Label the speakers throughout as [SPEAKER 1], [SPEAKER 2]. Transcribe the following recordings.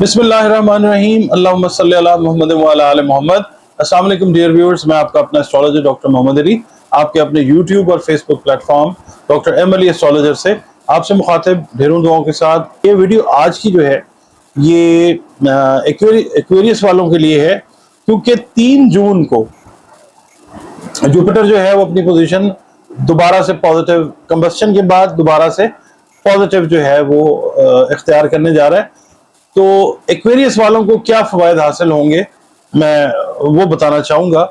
[SPEAKER 1] बिस्मिल्लाहिर्रहमानिर्रहीम अल्लाहुम्मा सल्ली अला मुहम्मद व अला आलि मोहम्मद। अस्सलाम वालेकुम डियर व्यूअर्स, मैं आपका अपना एस्ट्रोलॉजर डॉक्टर मोहम्मद अली आपके अपने यूट्यूब और Facebook platform doctor M Ali astrologer से आपसे मुखातिब ढेरों दुआओं के साथ। ये वीडियो आज की जो है ये एक्वेरियस वालों के लिए है, क्योंकि 3 जून को जुपिटर जो है वो अपनी पोजीशन दोबारा से पॉजिटिव कंबस्शन के बाद दोबारा से पॉजिटिव जो है वो इख्तियार करने जा रहा है। तो एक्वेरियस वालों को क्या फायदे हासिल होंगे मैं वो बताना चाहूंगा,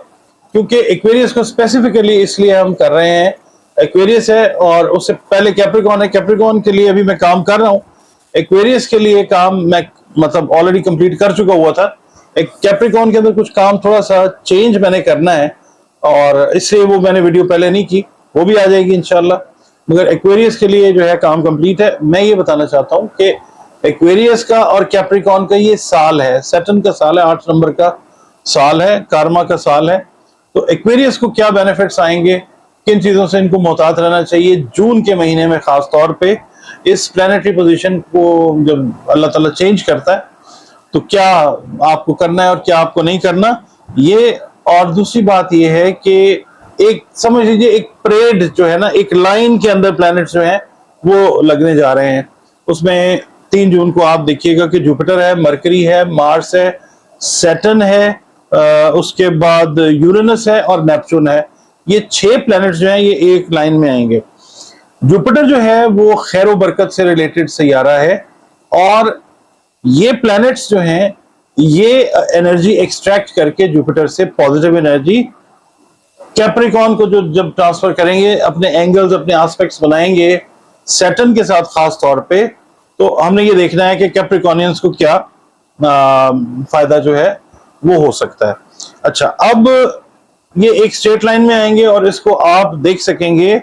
[SPEAKER 1] क्योंकि एक्वेरियस को स्पेसिफिकली इसलिए हम कर रहे हैं। एक्वेरियस है और उससे पहले कैप्रिकॉर्न है। कैप्रिकॉर्न के लिए अभी मैं काम कर रहा हूँ, एक्वेरियस के लिए काम मैं मतलब ऑलरेडी कंप्लीट कर चुका हुआ था। एक कैप्रिकॉर्न के अंदर कुछ काम थोड़ा सा चेंज मैंने करना है और इसलिए वो मैंने वीडियो पहले नहीं की, वो भी आ जाएगी इंशाल्लाह। मगर एक्वेरियस के लिए जो है काम कंप्लीट है। मैं ये बताना चाहता हूँ कि एक्वेरियस का और कैप्रिकॉर्न का ये साल है, सैटर्न का साल है, 8 नंबर का साल है, कार्मा का साल है। तो एक्वेरियस को क्या बेनिफिट्स आएंगे, किन चीजों से इनको मोहतात रहना चाहिए जून के महीने में, खास तौर पे इस प्लैनेटरी पोजीशन को जब अल्लाह ताला चेंज करता है तो क्या आपको करना है और क्या आपको नहीं करना ये। और दूसरी बात ये है कि एक समझ लीजिए एक परेड जो है ना, एक लाइन के अंदर प्लैनेट्स जो हैं वो लगने जा रहे हैं। उसमें 3 जून को आप देखिएगा कि जुपिटर है, मरकरी है, मार्स है, सैटर्न है, उसके बाद यूरेनस है और नेपच्यून है। ये 6 प्लैनेट्स जो हैं ये एक लाइन में आएंगे। जुपिटर जो है वो खैर बरकत से रिलेटेड सैयारा है और ये प्लैनेट्स जो हैं ये एनर्जी एक्सट्रैक्ट करके जुपिटर से पॉजिटिव एनर्जी कैप्रिकॉर्न को जो जब ट्रांसफर करेंगे, अपने एंगल्स अपने एस्पेक्ट्स बनाएंगे सैटर्न के साथ खास तौर पे, तो हमने ये देखना है कि कैप्रिकॉर्नियंस को क्या फायदा जो है वो हो सकता है। अच्छा, अब ये एक स्ट्रेट लाइन में आएंगे और इसको आप देख सकेंगे।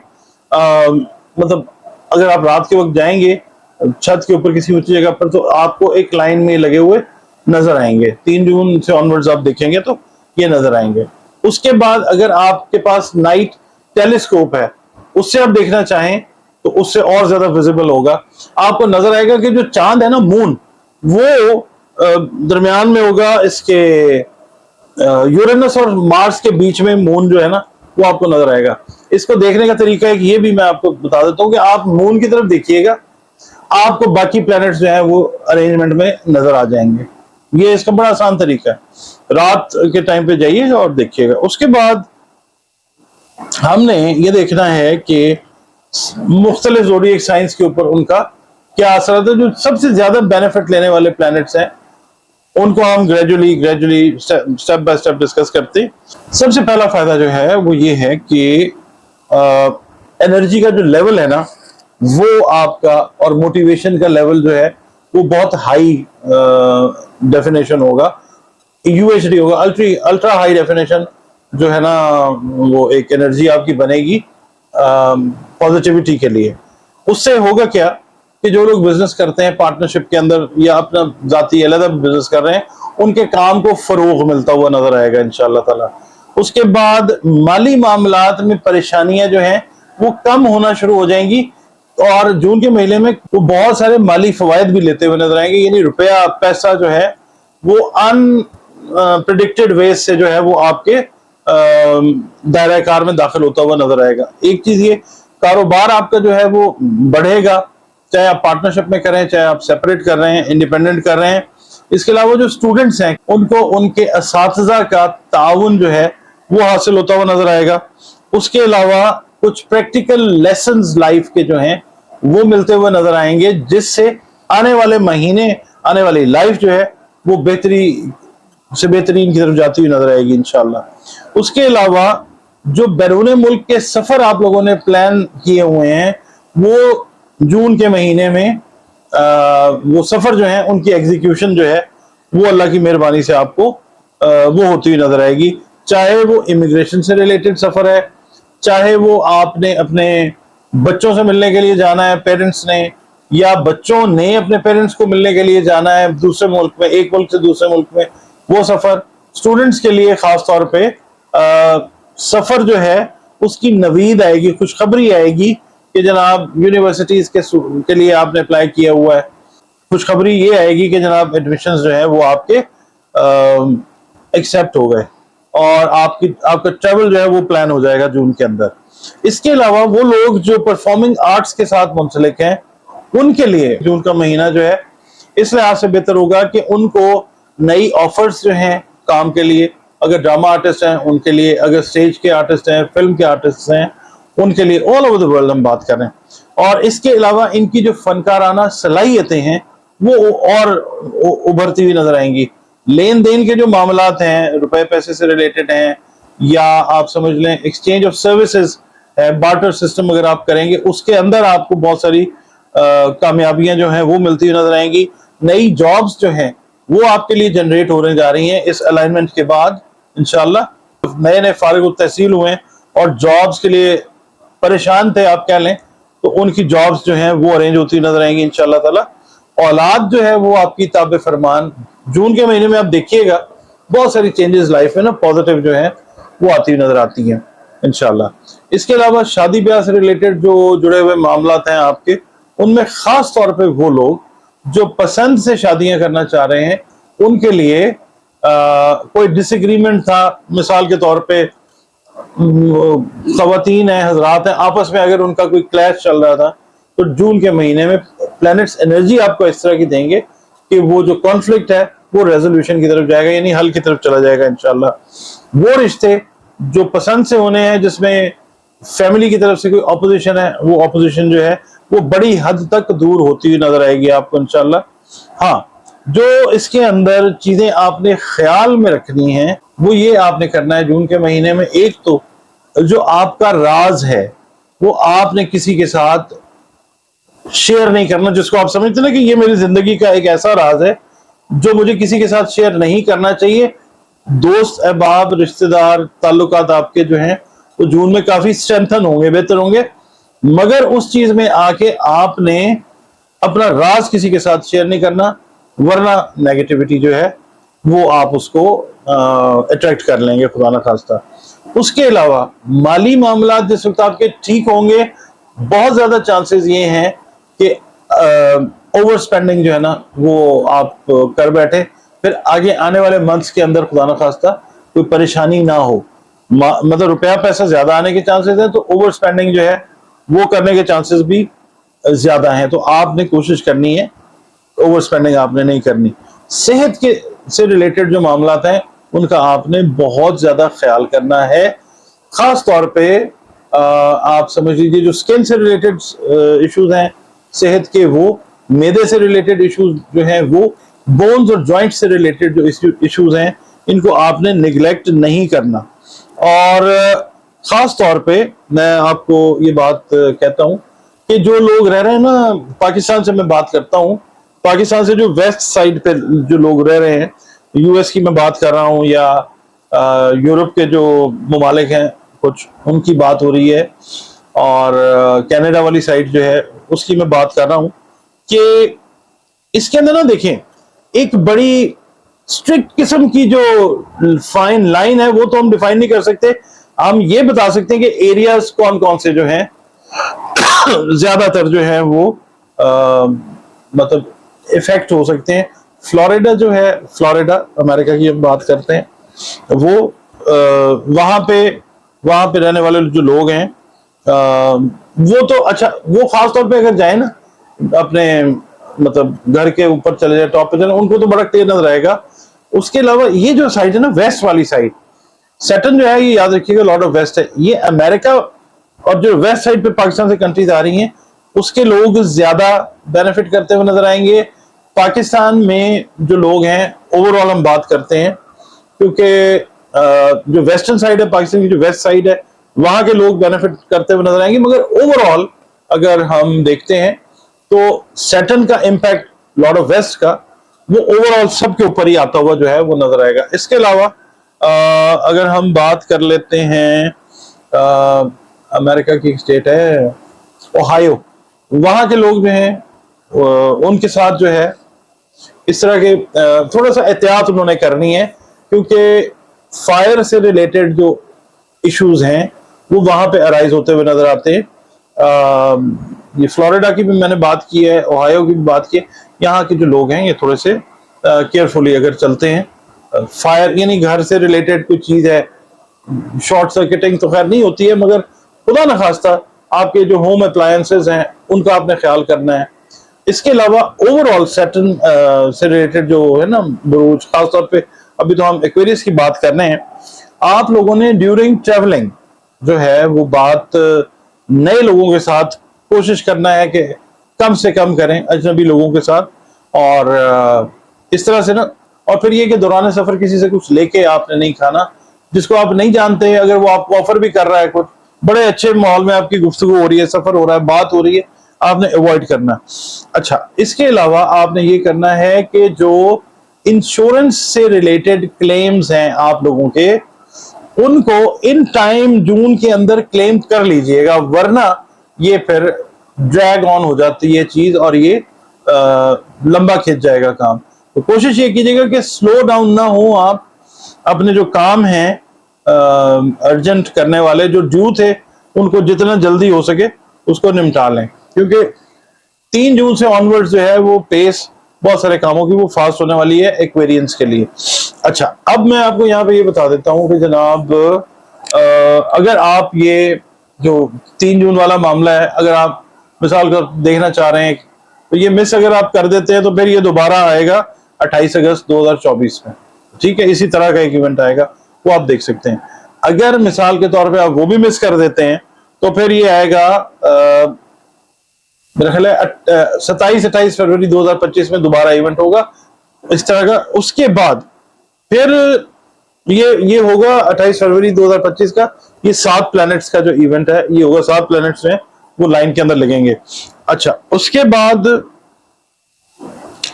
[SPEAKER 1] मतलब अगर आप रात के वक्त जाएंगे छत के ऊपर किसी ऊंची जगह पर तो आपको एक लाइन में लगे हुए नजर आएंगे। 3 जून से ऑनवर्ड्स आप देखेंगे तो ये नजर आएंगे। उसके बाद अगर आपके पास नाइट टेलीस्कोप है, उससे आप देखना चाहें तो उससे और ज्यादा विजिबल होगा। आपको नजर आएगा कि जो चांद है ना, मून, वो दरमियान में होगा इसके यूरेनस और मार्स के बीच में मून जो है ना वो आपको नजर आएगा। इसको देखने का तरीका है कि ये भी मैं आपको बता देता हूं कि आप मून की तरफ देखिएगा, आपको बाकी प्लैनेट्स जो है वो अरेंजमेंट में नजर आ जाएंगे। ये इसका बड़ा आसान तरीका है, रात के टाइम पे जाइएगा और देखिएगा। उसके बाद हमने ये देखना है कि मुख्तलिफ ज़ोडिएक साइंस के ऊपर उनका क्या असर है। जो सबसे ज्यादा बेनिफिट लेने वाले प्लैनेट्स हैं उनको हम gradually step by step discuss करते हैं। सबसे पहला फायदा जो है वो ये है कि एनर्जी का जो लेवल है ना वो आपका, और मोटिवेशन का लेवल जो है वो बहुत हाई डेफिनेशन होगा, यूएचडी होगा, अल्ट्रा हाई डेफिनेशन जो है ना वो एक एनर्जी आपकी बनेगी पॉजिटिविटी के लिए। उससे होगा क्या कि जो लोग बिजनेस करते हैं पार्टनरशिप के अंदर या अपना जाती अलग बिजनेस कर रहे हैं, उनके काम को फरोग मिलता हुआ नजर आएगा इंशाअल्लाह ताला। उसके बाद माली मामलात में परेशानियां जो हैं वो कम होना शुरू हो जाएंगी और जून के महीने में वो बहुत सारे माली फवायद भी लेते हुए नजर आएंगे। यानी रुपया पैसा जो है वो अनप्रिडिक्टेड वेज से जो है वो आपके दायरा कार में दाखिल होता हुआ नजर आएगा। एक चीज ये, कारोबार आपका जो है वो बढ़ेगा, चाहे आप पार्टनरशिप में करें, चाहे आप सेपरेट कर रहे हैं, इंडिपेंडेंट कर रहे हैं। इसके अलावा जो स्टूडेंट्स हैं उनको उनके असातिज़ा का ताउन जो है वो हासिल होता हुआ नजर आएगा। उसके अलावा कुछ प्रैक्टिकल लेसन्स लाइफ के जो हैं वो मिलते हुए नजर आएंगे, जिससे आने वाले महीने, आने वाली लाइफ जो है वो बेहतरीन की तरफ जाती हुई नजर आएगी इंशाल्लाह। उसके अलावा जो बैरून मुल्क के सफर आप लोगों ने प्लान किए हुए हैं वो जून के महीने में वो सफर जो है उनकी एग्जीक्यूशन जो है वो अल्लाह की मेहरबानी से आपको वो होती हुई नजर आएगी। चाहे वो इमिग्रेशन से रिलेटेड सफर है, चाहे वो आपने अपने बच्चों से मिलने के लिए जाना है पेरेंट्स ने, या बच्चों ने अपने पेरेंट्स को मिलने के लिए जाना है दूसरे मुल्क में, एक मुल्क से दूसरे मुल्क में, वो सफर स्टूडेंट्स के लिए खास तौर पे सफर जो है उसकी नवीद आएगी, खुशखबरी आएगी कि जनाब यूनिवर्सिटीज के लिए आपने अप्लाई किया हुआ है खुशखबरी ये आएगी कि जनाब एडमिशन्स जो है वो आपके एक्सेप्ट हो गए और आपका ट्रेवल जो है वो प्लान हो जाएगा जून के अंदर। इसके अलावा वो लोग जो परफॉर्मिंग आर्ट्स के साथ मुंसलिक हैं उनके लिए जून का महीना जो है इस लिहाज से बेहतर होगा कि उनको नई ऑफर्स जो हैं काम के लिए, अगर ड्रामा आर्टिस्ट हैं उनके लिए, अगर स्टेज के आर्टिस्ट हैं, फिल्म के आर्टिस्ट हैं उनके लिए, ऑल ओवर द वर्ल्ड हम बात कर रहे हैं। और इसके अलावा इनकी जो फनकाराना सलाहियतें हैं वो और उभरती हुई नजर आएंगी। लेन देन के जो मामलात हैं रुपए पैसे से रिलेटेड हैं, या आप समझ लें एक्सचेंज ऑफ सर्विसेज है, बार्टर सिस्टम अगर आप करेंगे उसके अंदर आपको बहुत सारी कामयाबियां जो हैं वो मिलती हुई नजर आएंगी। नई जॉब्स जो हैं वो आपके लिए जनरेट होने जा रही हैं इस अलाइनमेंट के बाद इंशाल्लाह। नए नए फारिग तहसील हुए और जॉब्स के लिए परेशान थे आप कह लें, तो उनकी जॉब्स जो हैं वो अरेंज होती नजर आएंगी इंशाल्लाह ताला। औलाद जो है वो आपकी ताबे फरमान जून के महीने में आप देखिएगा बहुत सारी चेंजेस लाइफ में ना पॉजिटिव जो है वो आती हुई नजर आती हैं इंशाल्लाह। इसके अलावा शादी ब्याह से रिलेटेड जो जुड़े हुए मामला हैं आपके, उनमें खास तौर पे वो लोग जो पसंद से शादियां करना चाह रहे हैं उनके लिए कोई डिसएग्रीमेंट था, मिसाल के तौर पे खवातीन है, हजरात हैं, आपस में अगर उनका कोई क्लैश चल रहा था तो जून के महीने में प्लैनेट्स एनर्जी आपको इस तरह की देंगे कि वो जो कॉन्फ्लिक्ट है वो रेजोल्यूशन की तरफ जाएगा, यानी हल की तरफ चला जाएगा इंशाल्लाह। वो रिश्ते जो पसंद से होने हैं जिसमें फैमिली की तरफ से कोई ऑपोजिशन है, वो ऑपोजिशन जो है वो बड़ी हद तक दूर होती हुई नजर आएगी आपको इंशाल्लाह। हाँ, जो इसके अंदर चीजें आपने ख्याल में रखनी है वो ये आपने करना है जून के महीने में, एक तो जो आपका राज है वो आपने किसी के साथ शेयर नहीं करना, जिसको आप समझते ना कि ये मेरी जिंदगी का एक ऐसा राज है जो मुझे किसी के साथ शेयर नहीं करना चाहिए। दोस्त अहबाब रिश्तेदार ताल्लुकात आपके जो हैं वो जून में काफी स्ट्रेंथन होंगे, बेहतर होंगे, मगर उस चीज में आके आपने अपना राज किसी के साथ शेयर नहीं करना, वरना नेगेटिविटी जो है वो आप उसको अट्रैक्ट कर लेंगे खुदा ना खास्ता। उसके अलावा माली मामला जिस वक्त आपके ठीक होंगे, बहुत ज्यादा चांसेस ये हैं कि ओवर स्पेंडिंग जो है ना वो आप कर बैठे, फिर आगे आने वाले मंथ्स के अंदर खुदा ना खास्ता कोई परेशानी ना हो, मतलब रुपया पैसा ज्यादा आने के चांसेस हैं तो ओवर स्पेंडिंग जो है वो करने के चांसेस भी ज्यादा हैं। तो आपने कोशिश करनी है ओवर स्पेंडिंग आपने नहीं करनी। सेहत के से रिलेटेड जो मामला हैं उनका आपने बहुत ज्यादा ख्याल करना है, खास तौर पे आप समझ लीजिए जो स्किन से रिलेटेड इश्यूज हैं सेहत के, वो मैदे से रिलेटेड इश्यूज जो हैं वो, बोन्स और जॉइंट से रिलेटेड जो इश्यूज हैं इनको आपने निगलेक्ट नहीं करना। और खास तौर पे मैं आपको ये बात कहता हूं कि जो लोग रह रहे हैं ना, पाकिस्तान से मैं बात करता हूं, पाकिस्तान से जो वेस्ट साइड पे जो लोग रह रहे हैं, यूएस की मैं बात कर रहा हूं या यूरोप के जो ममालिक हैं कुछ उनकी बात हो रही है, और कनाडा वाली साइड जो है उसकी मैं बात कर रहा हूं कि इसके अंदर ना देखें एक बड़ी स्ट्रिक्ट किस्म की जो फाइन लाइन है वो तो हम डिफाइन नहीं कर सकते, हम ये बता सकते हैं कि एरियाज कौन कौन से जो हैं ज्यादातर जो है वो मतलब इफेक्ट हो सकते हैं। फ्लोरिडा जो है, फ्लोरिडा अमेरिका की हम बात करते हैं, वो वहां पे रहने वाले जो लोग हैं वो तो अच्छा, वो खास तौर पे अगर जाए ना अपने मतलब घर के ऊपर चले जाए, टॉप पे चले, उनको तो बड़ा क्लियर नजर आएगा। उसके अलावा ये जो साइड है ना वेस्ट वाली साइड, सैटर्न जो है ये याद रखिएगा लॉर्ड ऑफ वेस्ट है, ये अमेरिका और जो वेस्ट साइड पे पाकिस्तान से कंट्रीज आ रही हैं उसके लोग ज्यादा बेनिफिट करते हुए नजर आएंगे। पाकिस्तान में जो लोग हैं ओवरऑल हम बात करते हैं, क्योंकि जो वेस्टर्न साइड है पाकिस्तान की, जो वेस्ट साइड है वहां के लोग बेनिफिट करते हुए नजर आएंगे, मगर ओवरऑल अगर हम देखते हैं तो सैटर्न का इम्पैक्ट लॉर्ड ऑफ वेस्ट का वो ओवरऑल सबके ऊपर ही आता हुआ जो है वो नजर आएगा। इसके अलावा अगर हम बात कर लेते हैं अमेरिका की एक स्टेट है ओहायो, वहां के लोग जो हैं उनके साथ जो है इस तरह के थोड़ा सा एहतियात उन्होंने करनी है, क्योंकि फायर से रिलेटेड जो इश्यूज हैं वो वहां पे अराइज होते हुए नजर आते हैं। ये फ्लोरिडा की भी मैंने बात की है, ओहायो की भी बात की है, यहाँ के जो लोग हैं ये थोड़े से केयरफुली अगर चलते हैं। फायर यानी घर से रिलेटेड कुछ चीज है, शॉर्ट सर्किटिंग तो खैर नहीं होती है, मगर खुदा न खास्ता आपके जो होम अप्लायंसेस हैं उनका आपने ख्याल करना है। इसके अलावा ओवरऑल सैटर्न से रिलेटेड जो है ना बुरूज, खासतौर पे अभी तो हम एक्वेरियस की बात कर रहे हैं, आप लोगों ने ड्यूरिंग ट्रेवलिंग जो है वो बात नए लोगों के साथ कोशिश करना है कि कम से कम करें अजनबी लोगों के साथ, और इस तरह से ना, और फिर ये कि दौरान सफर किसी से कुछ लेके आपने नहीं खाना जिसको आप नहीं जानते, अगर वो आपको ऑफर भी कर रहा है कुछ, बड़े अच्छे माहौल में आपकी गुफ्तगू हो रही है, सफर हो रहा है, बात हो रही है, आपने अवॉइड करना। अच्छा, इसके अलावा आपने ये करना है कि जो इंश्योरेंस से रिलेटेड क्लेम्स हैं आप लोगों के, उनको इन टाइम जून के अंदर क्लेम कर लीजिएगा, वरना ये फिर ड्रैग ऑन हो जाती है चीज और ये लंबा खिंच जाएगा काम। तो कोशिश ये कीजिएगा कि स्लो डाउन ना हो, आप अपने जो काम हैं अर्जेंट करने वाले जो ड्यू थे उनको जितना जल्दी हो सके उसको निपटा लें, क्योंकि 3 जून से ऑनवर्ड्स जो है वो पेस बहुत सारे कामों की वो फास्ट होने वाली है एक्वेरियंस के लिए। अच्छा, अब मैं आपको यहाँ पे ये बता देता हूँ कि जनाब अगर आप ये जो 3 जून वाला मामला है, अगर आप मिसाल का देखना चाह रहे हैं तो ये मिस अगर आप कर देते हैं तो फिर ये दोबारा आएगा 28 अगस्त 2024 में, ठीक है, इसी तरह का एक इवेंट आएगा, वो आप देख सकते हैं। अगर मिसाल के तौर पे आप वो भी मिस कर देते हैं तो फिर ये आएगा मेरा ख्याल है 27-28 फरवरी 2025 में दोबारा इवेंट होगा इस तरह का। उसके बाद फिर ये होगा 28 फरवरी 2025 का, ये 7 प्लैनेट्स का जो इवेंट है ये होगा, 7 प्लैनेट्स में वो लाइन के अंदर लगेंगे। अच्छा, उसके बाद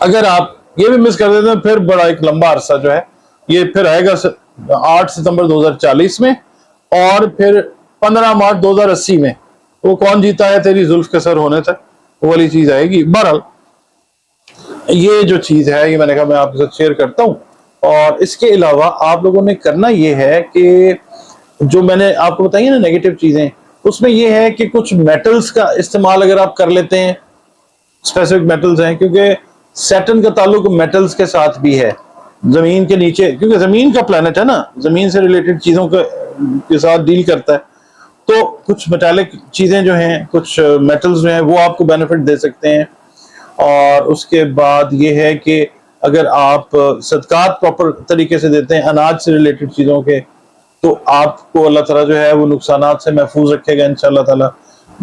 [SPEAKER 1] अगर आप ये भी मिस कर देते हैं फिर बड़ा एक लंबा अरसा जो है ये फिर आएगा 8 सितंबर 2040 में, और फिर 15 मार्च 2080 में वो कौन जीता है तेरी जुल्फ के सर होने तक, वो वाली चीज आएगी। बहरहाल ये जो चीज है ये मैंने कहा मैं आपके साथ शेयर करता हूं। और इसके अलावा आप लोगों ने करना ये है कि जो मैंने आपको बताई ना नेगेटिव चीजें, उसमें ये है कि कुछ मेटल्स का इस्तेमाल अगर आप कर लेते हैं, स्पेसिफिक मेटल्स हैं, क्योंकि सैटर्न का ताल्लुक मेटल्स के साथ भी है, जमीन के नीचे, क्योंकि जमीन का प्लेनेट है ना, जमीन से रिलेटेड चीजों के साथ डील करता है, तो कुछ मेटालिक चीजें जो हैं, कुछ मेटल्स जो हैं वो आपको बेनिफिट दे सकते हैं। और उसके बाद ये है कि अगर आप सदकात प्रॉपर तरीके से देते हैं अनाज से रिलेटेड चीजों के, तो आपको अल्लाह ताला जो है वो नुकसानात से महफूज रखेगा इंशाअल्लाह ताला।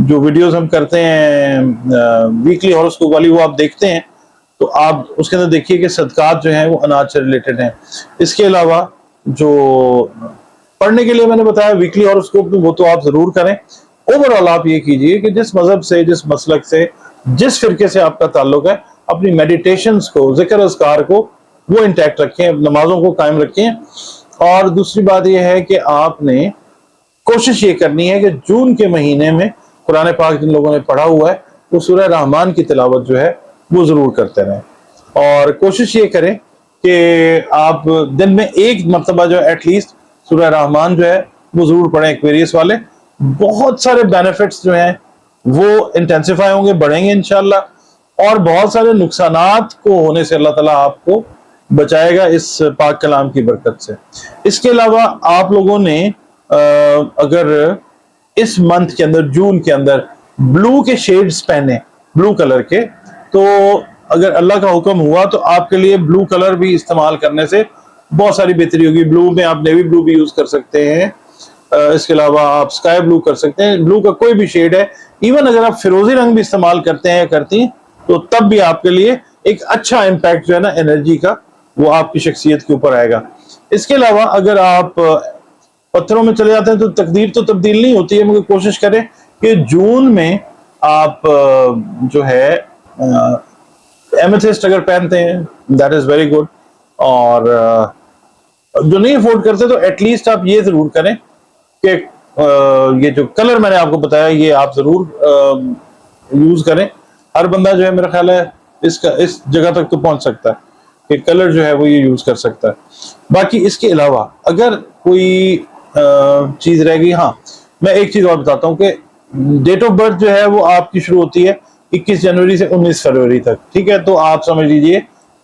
[SPEAKER 1] जो वीडियोस हम करते हैं वीकली हॉरोस्कोप वाली वो आप देखते हैं तो आप उसके अंदर देखिए कि सदकात जो हैं वो अनाज से रिलेटेड हैं। इसके अलावा जो पढ़ने के लिए मैंने बताया वीकली हॉरोस्कोप में, वो तो आप जरूर करें। ओवरऑल आप ये कीजिए कि जिस मजहब से, जिस मसलक से, जिस फिरके से आपका ताल्लुक है, अपनी मेडिटेशंस को, जिक्र अज़कार को वो इंटैक्ट रखें, नमाजों को कायम रखें। और दूसरी बात यह है कि आपने कोशिश ये करनी है कि जून के महीने में कुरान पाक जिन लोगों ने पढ़ा हुआ है वो सूरह रहमान की तिलावत जो है वो जरूर करते रहें, और कोशिश ये करें कि आप दिन में एक मरतबा जो है एटलीस्ट सूरह रहमान जो है वो जरूर पढ़ें एक्वेरियस वाले। बहुत सारे बेनिफिट्स जो हैं वो इंटेंसिफाई होंगे, बढ़ेंगे इंशाल्लाह, और बहुत सारे नुकसानात को होने से अल्लाह ताला आपको बचाएगा इस पाक कलाम की बरकत से। इसके अलावा आप लोगों ने अगर इस मंथ के अंदर, जून के अंदर ब्लू के शेड्स पहने, ब्लू कलर के, तो अगर अल्लाह का हुक्म हुआ तो आपके लिए ब्लू कलर भी इस्तेमाल करने से बहुत सारी बेहतरी होगी। ब्लू में आप नेवी ब्लू भी यूज कर सकते हैं, इसके अलावा आप स्काई ब्लू कर सकते हैं, ब्लू का कोई भी शेड है। इवन अगर आप फिरोजी रंग भी इस्तेमाल करते हैं या करती हैं तो तब भी आपके लिए एक अच्छा इम्पैक्ट जो है ना एनर्जी का, वो आपकी शख्सियत के ऊपर आएगा। इसके अलावा अगर आप पत्थरों में चले जाते हैं तो तकदीर तो तब्दील नहीं होती है, मगर कोशिश करें कि जून में आप जो है एमेथिस्ट अगर पहनते हैं दैट इज वेरी गुड, और जो नहीं अफोर्ड करते तो एटलीस्ट आप ये जरूर करें कि ये जो कलर मैंने आपको बताया ये आप जरूर यूज करें। हर बंदा जो है मेरा ख्याल है इस जगह तक तो पहुंच सकता है कि कलर जो है वो ये यूज कर सकता है। बाकी इसके अलावा अगर कोई चीज रह गई, हाँ मैं एक चीज और बताता हूँ कि डेट ऑफ बर्थ जो है वो आपकी शुरू होती है 21 जनवरी से 19 फरवरी तक, ठीक है। तो आप समझ लीजिए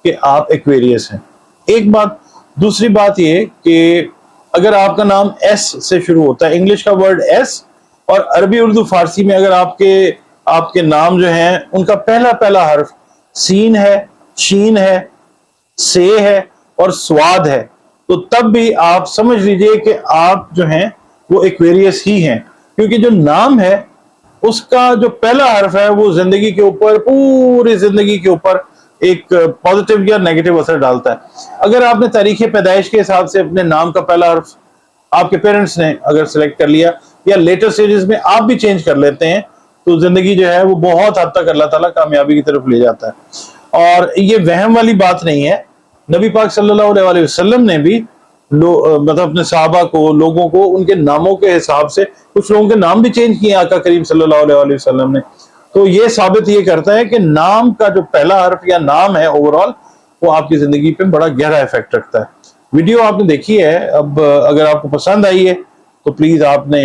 [SPEAKER 1] कि आप एक्वेरियस हैं। एक बात। दूसरी बात ये कि अगर आपका नाम एस से शुरू होता है, इंग्लिश का वर्ड एस, और अरबी उर्दू फारसी में अगर आपके नाम जो हैं उनका पहला पहला हर्फ सीन है, शीन है, से है और स्वाद है, तो तब भी आप समझ लीजिए कि आप जो हैं वो एक्वेरियस ही हैं, क्योंकि जो नाम है उसका जो पहला हर्फ है वो जिंदगी के ऊपर, पूरी जिंदगी के ऊपर एक पॉजिटिव या नेगेटिव असर डालता है। अगर आपने तारीख पैदाइश के हिसाब से अपने नाम का पहला हर्फ आपके पेरेंट्स ने अगर सिलेक्ट कर लिया, या लेटर स्टेजेस में आप भी चेंज कर लेते हैं, तो जिंदगी जो है वो बहुत हद तक अल्लाह ताला कामयाबी की तरफ ले जाता है। और ये वहम वाली बात नहीं है। नबी पाक सल्लल्लाहु अलैहि वसल्लम ने भी मतलब अपने सहाबा को, लोगों को उनके नामों के हिसाब से, कुछ लोगों के नाम भी चेंज किए आका करीम सल्लल्लाहु अलैहि वसल्लम ने। तो ये साबित ये करता है कि नाम का जो पहला हर्फ या नाम है ओवरऑल, वो आपकी जिंदगी पे बड़ा गहरा इफेक्ट रखता है। वीडियो आपने देखी है, अब अगर आपको पसंद आई है तो प्लीज आपने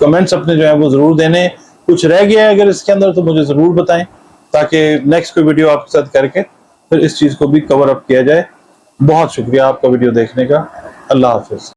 [SPEAKER 1] कमेंट्स अपने जो है वो जरूर देने। कुछ रह गया है अगर इसके अंदर तो मुझे जरूर बताएं, ताकि नेक्स्ट कोई वीडियो आपके साथ करके फिर इस चीज को भी कवर अप किया जाए। बहुत शुक्रिया आपका वीडियो देखने का। अल्लाह हाफिज।